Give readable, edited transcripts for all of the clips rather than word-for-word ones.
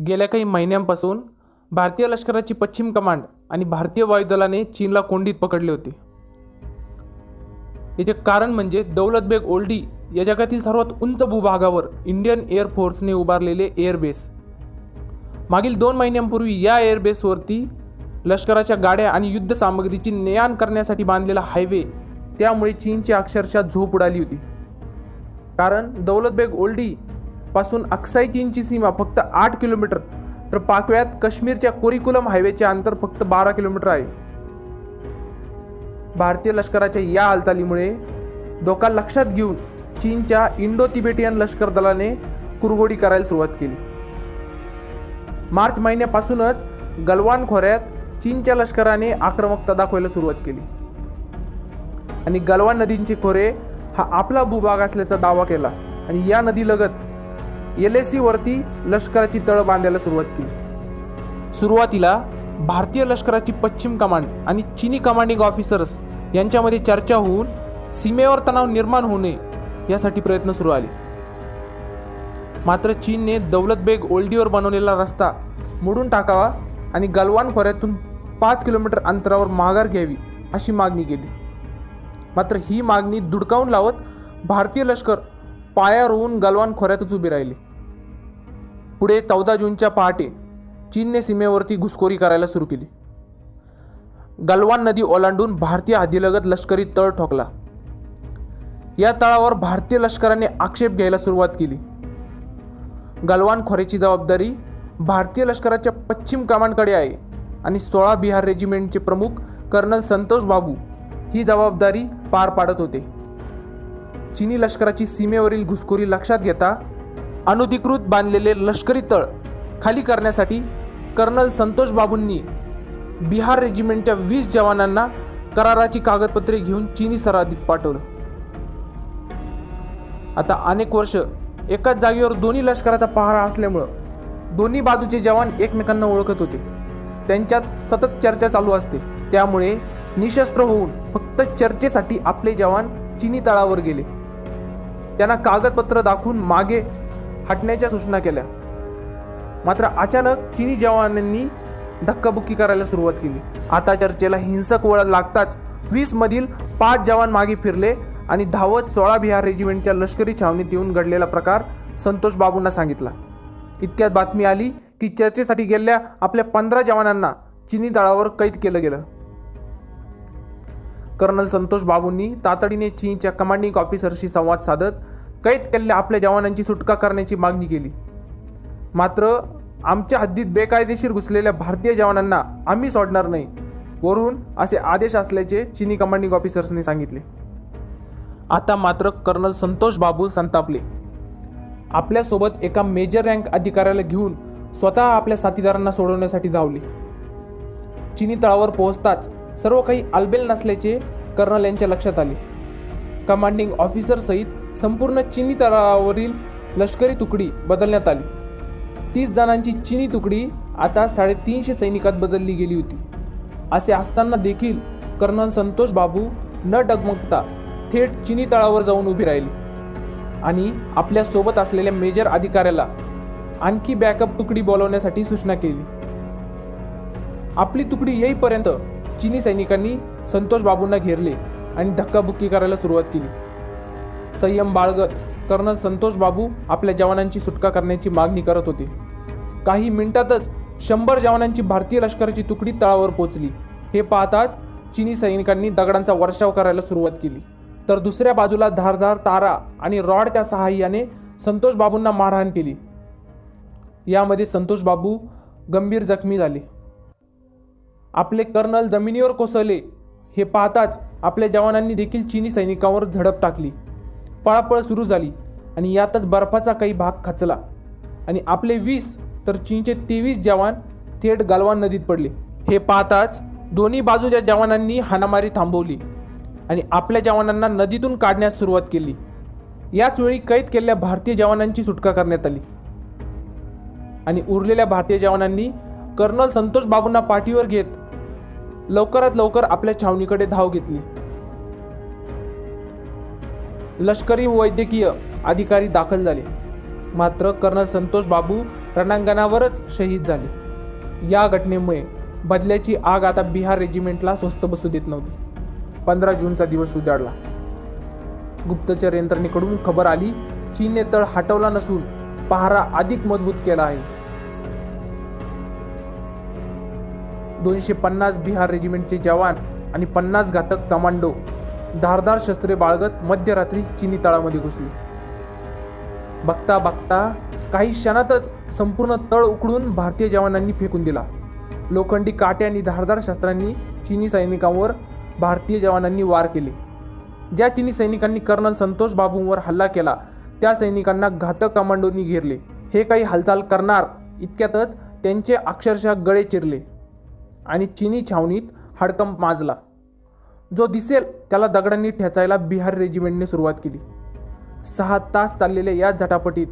गेल्या काही महिन्यांपासून भारतीय लष्कराची पश्चिम कमांड आणि भारतीय वायुदलाने चीनला कोंडीत पकडले होते. याचे कारण म्हणजे दौलत बेग ओल्डी या जगातील सर्वात उंच भूभागावर इंडियन एअर फोर्सने उभारलेले एअरबेस. मागील 2 महिन्यांपूर्वी या एअरबेसवरती लष्कराच्या गाड्या आणि युद्ध सामग्रीची ने-आण करण्यासाठी बांधलेला हायवे, त्यामुळे चीनची अक्षरशः झोप उडाली होती. कारण दौलत बेग ओल्डी पासून अक्साई चीनची सीमा फक्त 8 किलोमीटर, तर पाकव्यात काश्मीरच्या कोरिकुलम हायवेचे अंतर फक्त 12 किलोमीटर आहे. भारतीय लष्कराच्या या हालचालीमुळे धोका लक्षात घेऊन चीनच्या इंडो तिबेटियन लष्कर दलाने कुरघोडी करायला सुरुवात केली. मार्च महिन्यापासूनच गलवान खोऱ्यात चीनच्या लष्कराने आक्रमकता दाखवायला सुरुवात केली आणि गलवान नदींचे खोरे हा आपला भूभाग असल्याचा दावा केला आणि या नदीलगत LAC वरती लष्कराची तळ बांधायला सुरुवात केली. सुरुवातीला भारतीय लष्कराची पश्चिम कमांड आणि चीनी कमांडिंग ऑफिसर्स यांच्यामध्ये चर्चा होऊन सीमेवर तणाव निर्माण होऊ नये यासाठी प्रयत्न सुरू आले. मात्र चीनने दौलत बेग ओल्डीवर बनवलेला रस्ता मोडून टाकावा आणि गलवान खोऱ्यातून 5 किलोमीटर अंतरावर माघार घ्यावी अशी मागणी केली. मात्र ही मागणी धुडकावून लावत भारतीय लष्कर पायावर होऊन गलवान खोऱ्यातच उभे राहिले. पुढे 14 जूनच्या पहाटे चीनने सीमेवरती घुसखोरी करायला सुरू केली. गलवान नदी ओलांडून भारतीय हद्दीलगत लष्करी तळ ठोकला. या तळावर भारतीय लष्कराने आक्षेप घ्यायला सुरुवात केली. गलवान खोऱ्याची जबाबदारी भारतीय लष्कराच्या पश्चिम कमांडकडे आहे आणि 16 बिहार रेजिमेंटचे प्रमुख कर्नल संतोष बाबू ही जबाबदारी पार पाडत होते. चीनी लष्कराची सीमेवरील घुसखोरी लक्षात घेता अनधिकृत बांधलेले लष्करी तळ खाली करण्यासाठी कर्नल संतोष बाबूंनी बिहार रेजिमेंटच्या 20 जवानांना कराराची कागदपत्रे घेऊन चीनी सरहद्दीत पाठवलं. आता अनेक वर्ष एकाच जागेवर दोन्ही लष्कराचा पहारा असल्यामुळं दोन्ही बाजूचे जवान एकमेकांना ओळखत होते. त्यांच्यात सतत चर्चा चालू असते. त्यामुळे निशस्त्र होऊन फक्त चर्चेसाठी आपले जवान चीनी तळावर गेले. त्यांना कागदपत्र दाखवून मागे हटण्याच्या सूचना केल्या. मात्र अचानक चीनी जवानांनी धक्काबुक्की करायला सुरुवात केली. आता चर्चेला हिंसक वळण लागताच 20 मधील 5 जवान मागे फिरले आणि धावत 16 बिहार रेजिमेंटच्या लष्करी छावणीत येऊन घडलेला प्रकार संतोष बाबूंना सांगितला. इतक्यात बातमी आली की चर्चेसाठी गेलेल्या आपल्या 15 जवानांना चीनी तळावर कैद केलं गेलं. कर्नल संतोष बाबूंनी तातडीने चीनच्या कमांडिंग ऑफिसरशी संवाद साधत कैद केलेल्या आपल्या जवानांची सुटका करण्याची मागणी केली. मात्र आमच्या हद्दीत बेकायदेशीर घुसलेल्या भारतीय जवानांना आम्ही सोडणार नाही वरून असे आदेश असल्याचे चीनी कमांडिंग ऑफिसर्सने सांगितले. आता मात्र कर्नल संतोष बाबू संतापले. आपल्यासोबत एका मेजर रँक अधिकाऱ्याला घेऊन स्वतः आपल्या साथीदारांना सोडवण्यासाठी धावले. चीनी तळावर पोहोचताच सर्व काही आलबेल नसल्याचे कर्नल यांच्या लक्षात आले. कमांडिंग ऑफिसर सहित संपूर्ण चीनी तळावरील लष्करी तुकडी बदलण्यात आली. 30 जणांची चीनी तुकडी आता 350 सैनिकात बदलली गेली होती. असे असताना देखील कर्नल संतोष बाबू न डगमगता थेट चीनी तळावर जाऊन उभी राहिली आणि आपल्या सोबत असलेल्या मेजर अधिकाऱ्याला आणखी बॅकअप तुकडी बोलवण्यासाठी सूचना केली. आपली तुकडी येईपर्यंत चीनी सैनिकांनी संतोष बाबूंना घेरले आणि धक्काबुक्की करायला सुरुवात केली. संयम बाळगत कर्नल संतोष बाबू आपल्या जवानांची सुटका करण्याची मागणी करत होते. काही मिनिटातच 100 जवानांची भारतीय लष्कराची तुकडी तळावर पोहोचली. हे पाहताच चीनी सैनिकांनी दगडांचा वर्षाव करायला सुरुवात केली. तर दुसऱ्या बाजूला धारदार तारा आणि रॉडच्या सहाय्याने संतोष बाबूंना मारहाण केली. यामध्ये संतोष बाबू गंभीर जखमी झाले. आपले कर्नल जमिनीवर कोसळले हे पाहताच आपल्या जवानांनी देखील चीनी सैनिकांवर झडप टाकली. पळापळ सुरू झाली आणि यातच बर्फाचा काही भाग खचला आणि आपले 20 तर चीनचे 23 जवान थेट गलवान नदीत पडले. हे पाहताच दोन्ही बाजूच्या जवानांनी हाणामारी थांबवली आणि आपल्या जवानांना नदीतून काढण्यास सुरुवात केली. याच वेळी कैद केलेल्या भारतीय जवानांची सुटका करण्यात आली आणि उरलेल्या भारतीय जवानांनी कर्नल संतोष बाबूंना पाठीवर घेत लवकरात लवकर आपल्या छावणीकडे धाव घेतली. लष्करी वैद्यकीय अधिकारी दाखल झाले. मात्र कर्नल संतोष बाबू रणांगणावरच शहीद झाले। या घटनेमुळे बदल्याची आग आता बिहार रेजिमेंटला स्वस्थ बसू देत नव्हती। 15 जूनचा दिवस उजाडला। गुप्तचर यंत्रणेकडून खबर आली, चीनने तळ हटवला नसून पहारा अधिक मजबूत केला आहे। 250 बिहार रेजिमेंटचे जवान आणि 50 घातक कमांडो धारदार शस्त्रे बाळगत मध्यरात्री चीनी तळामध्ये घुसले। बघता बघता काही क्षणातच संपूर्ण तळ उखडून भारतीय जवानांनी फेकून दिला। लोखंडी काटे आणि धारदार शस्त्रांनी चीनी सैनिकांवर भारतीय जवानांनी वार केले। ज्या चीनी सैनिकांनी कर्नल संतोष बाबूंवर हल्ला केला त्या सैनिकांना घातक कमांडोंनी घेरले। हे काही हालचाल करणार इतक्यातच त्यांचे अक्षरशः गळे चिरले आणि चीनी छावणीत हडकंप माजला। जो दिसेल त्याला दगडांनी ठेचायला बिहार रेजिमेंटने सुरुवात केली। 6 तास चाललेल्या या झटापटीत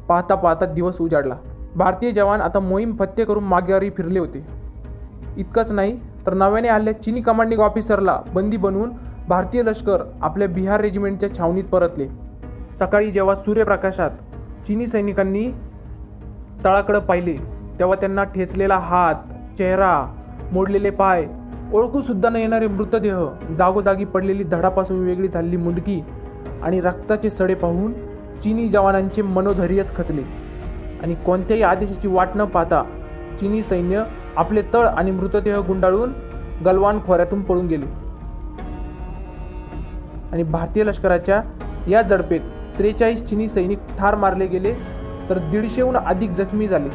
पाहता पाहता दिवस उजाडला। भारतीय जवान आता मोहीम फत्ते करून माघारी फिरले होते। इतकंच नाही तर नव्याने आलेल्या चीनी कमांडिंग ऑफिसरला बंदी बनवून भारतीय लष्कर आपल्या बिहार रेजिमेंटच्या छावणीत परतले। सकाळी जेव्हा सूर्यप्रकाशात चीनी सैनिकांनी तळाकडे पाहिले तेव्हा त्यांना ठेचलेला हात, चेहरा, मोडलेले पाय, ओळखू सुद्धा न येणारे मृतदेह, जागोजागी पडलेली धडापासून वेगळी झालेली मुंडकी आणि रक्ताचे सडे पाहून चीनी जवानांचे मनोधैर्यच खचले आणि कोणत्याही आदेशाची वाट न पाहता चीनी सैन्य आपले तळ आणि मृतदेह गुंडाळून गलवान खोऱ्यातून पळून गेले। आणि भारतीय लष्कराच्या या झडपेत 43 चीनी सैनिक ठार मारले गेले तर 150हून अधिक जखमी झाले।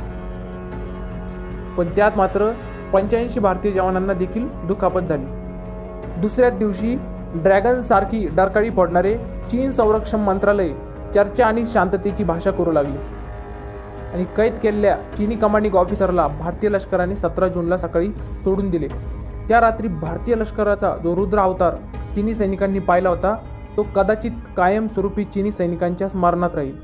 पण त्यात मात्र 85 भारतीय जवानांना देखील दुखापत झाली। दुसऱ्याच दिवशी ड्रॅगन सारखी डरकाळी फोडणारे चीन संरक्षण मंत्रालय चर्चा आणि शांततेची भाषा करू लागले आणि कैद केलेल्या चीनी कमांडिंग ऑफिसरला भारतीय लष्कराने 17 जूनला सकाळी सोडून दिले। त्या रात्री भारतीय लष्कराचा जो रुद्र अवतार चीनी सैनिकांनी पाहिला होता तो कदाचित कायमस्वरूपी चीनी सैनिकांच्या स्मरणात राहील।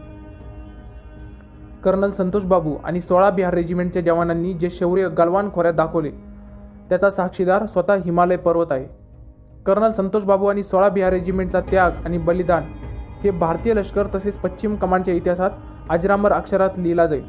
कर्नल संतोष बाबू आणि 16 बिहार रेजिमेंटच्या जवानांनी जे शौर्य गलवान खोऱ्यात दाखवले त्याचा साक्षीदार स्वतः हिमालय पर्वत आहे। कर्नल संतोष बाबू आणि 16 बिहार रेजिमेंटचा त्याग आणि बलिदान हे भारतीय लष्कर तसेच पश्चिम कमांडच्या इतिहासात अजरामर अक्षरात लिहिला जाईल।